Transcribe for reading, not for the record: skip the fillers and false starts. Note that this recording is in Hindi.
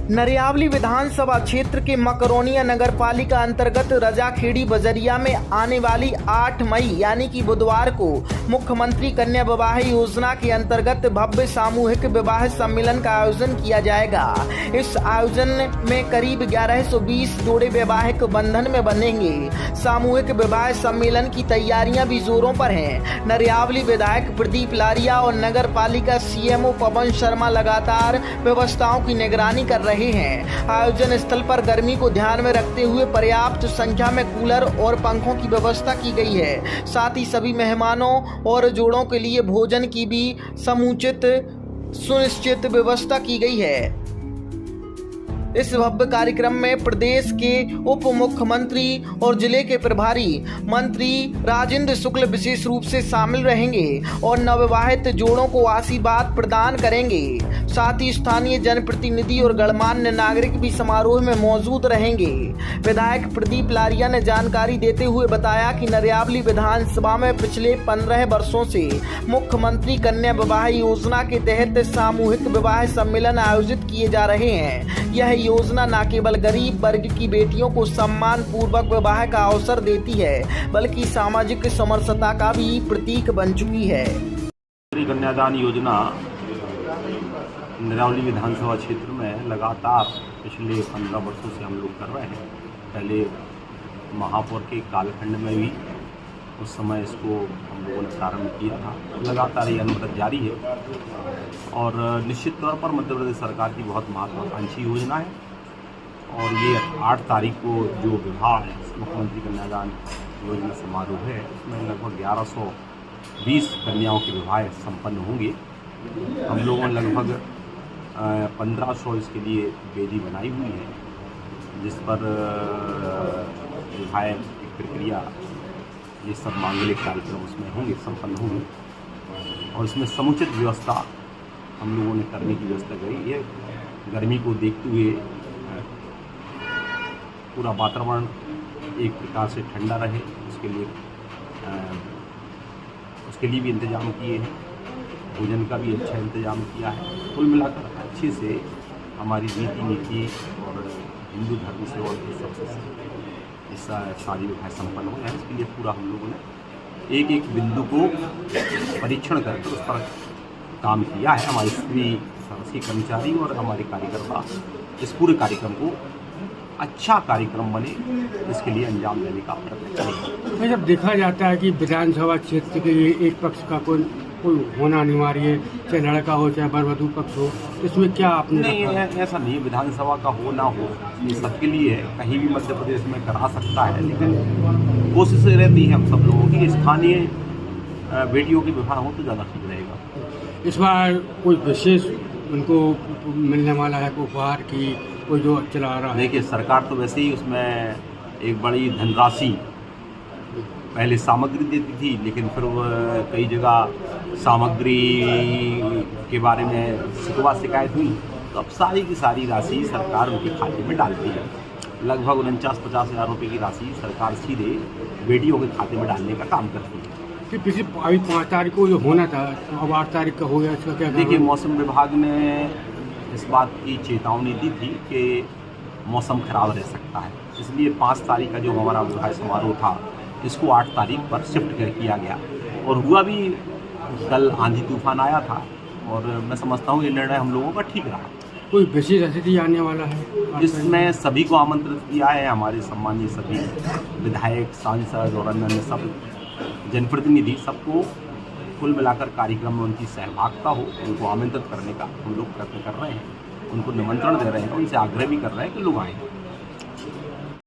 नरियावली विधानसभा क्षेत्र के मकरोनिया नगर पालिका अंतर्गत रजाखेड़ी बजरिया में आने वाली 8 मई यानी कि बुधवार को मुख्यमंत्री कन्या विवाह योजना के अंतर्गत भव्य सामूहिक विवाह सम्मेलन का आयोजन किया जाएगा। इस आयोजन में करीब 1120 जोड़े वैवाहिक बंधन में बंधेंगे। सामूहिक विवाह सम्मेलन की तैयारियां भी जोरों पर हैं। नरियावली विधायक प्रदीप लारिया और नगर पालिका सीएमओ पवन शर्मा लगातार व्यवस्थाओं की निगरानी कर रहे हैं। आयोजन स्थल पर गर्मी को ध्यान में रखते हुए पर्याप्त संख्या में कूलर और पंखों की व्यवस्था की गई है। साथ ही सभी मेहमानों और जोड़ों के लिए भोजन की भी समुचित सुनिश्चित व्यवस्था की गई है। इस भव्य कार्यक्रम में प्रदेश के उप मुख्यमंत्री और जिले के प्रभारी मंत्री राजेंद्र शुक्ल विशेष रूप से शामिल रहेंगे और नवविवाहित जोड़ों को आशीर्वाद प्रदान करेंगे। साथ ही स्थानीय जनप्रतिनिधि और गणमान्य नागरिक भी समारोह में मौजूद रहेंगे। विधायक प्रदीप लारिया ने जानकारी देते हुए बताया कि नरियावली विधानसभा में पिछले 15 वर्षों से मुख्यमंत्री कन्या विवाह योजना के तहत सामूहिक विवाह सम्मेलन आयोजित किए जा रहे हैं। यह योजना न केवल गरीब वर्ग की बेटियों को सम्मान पूर्वक विवाह का अवसर देती है, बल्कि सामाजिक समरसता का भी प्रतीक बन चुकी है। कन्यादान योजना नरियावली विधानसभा क्षेत्र में लगातार पिछले 15 वर्षों से हम लोग कर रहे हैं। पहले महापौर के कालखंड में भी उस समय इसको हम लोगों ने प्रारंभ किया था। लगातार ये अनुगत जारी है और निश्चित तौर पर मध्य प्रदेश सरकार की बहुत महत्वाकांक्षी योजना है। और ये 8 तारीख को जो विवाह है मुख्यमंत्री कन्यादान योजना समारोह है, उसमें लगभग 1120 कन्याओं के विवाह संपन्न होंगे। हम लोगों ने लगभग 1500 इसके लिए वेदी बनाई हुई है, जिस पर विवाह की प्रक्रिया ये सब मांगलिक कार्यक्रम उसमें होंगे, संपन्न होंगे। और इसमें समुचित व्यवस्था हम लोगों ने करने की व्यवस्था करी है। गर्मी को देखते हुए पूरा वातावरण एक प्रकार से ठंडा रहे, उसके लिए भी इंतजाम किए हैं। भोजन का भी अच्छा इंतजाम किया है। कुल मिलाकर अच्छे से हमारी रीति नीति और हिंदू धर्म से और सबसे ऐसा शादी विवाह संपन्न हो जाए, इसके लिए पूरा हम लोगों ने एक एक बिंदु को परीक्षण करके उस पर काम किया है। हमारे सभी कर्मचारी और हमारे कार्यकर्ता इस पूरे कार्यक्रम को अच्छा कार्यक्रम बने, इसके लिए अंजाम देने का प्रयत्न करेंगे। जब देखा जाता है कि विधानसभा क्षेत्र के लिए एक पक्ष का कोई होना अनिवार्य है, चाहे लड़का हो चाहे वरवधू पक्ष हो, इसमें क्या आपने नहीं, ऐसा नहीं। विधानसभा का हो ना हो ये सबके लिए है, कहीं भी मध्य प्रदेश में करा सकता है। लेकिन कोशिश रहती है हम सब लोगों की स्थानीय बेटियों के विवाह हो तो ज़्यादा ठीक रहेगा। इस बार कोई विशेष उनको मिलने वाला है उपहार की कोई जो चला रहा है? देखिए, सरकार तो वैसे ही उसमें एक बड़ी धनराशि पहले सामग्री देती थी, लेकिन फिर कई जगह सामग्री के बारे में शिकायत हुई, तो अब सारी की सारी राशि सरकार उनके खाते में डालती है। लगभग 49-50 हज़ार रुपये की राशि सरकार सीधे बेटियों के खाते में डालने का काम करती है। कि पिछले अभी 5 तारीख को जो होना था, तो अब 8 तारीख का हो गया, इसका क्या? देखिए, मौसम विभाग ने इस बात की चेतावनी दी थी कि मौसम खराब रह सकता है, इसलिए 5 तारीख का जो हमारा विवाह समारोह था इसको 8 तारीख पर शिफ्ट किया गया। और हुआ भी, कल आंधी तूफान आया था और मैं समझता हूँ ये निर्णय हम लोगों का ठीक रहा। कोई विशेष अतिथि आने वाला है? इसमें सभी को आमंत्रित किया है। हमारे सम्मानीय सभी विधायक, सांसद और अन्य सब जनप्रतिनिधि, सबको कुल मिलाकर कार्यक्रम में उनकी सहभागिता हो, उनको आमंत्रित करने का हम लोग प्रयत्न कर रहे हैं, उनको निमंत्रण दे रहे हैं, उनसे आग्रह भी कर रहे हैं कि लोग आएँ।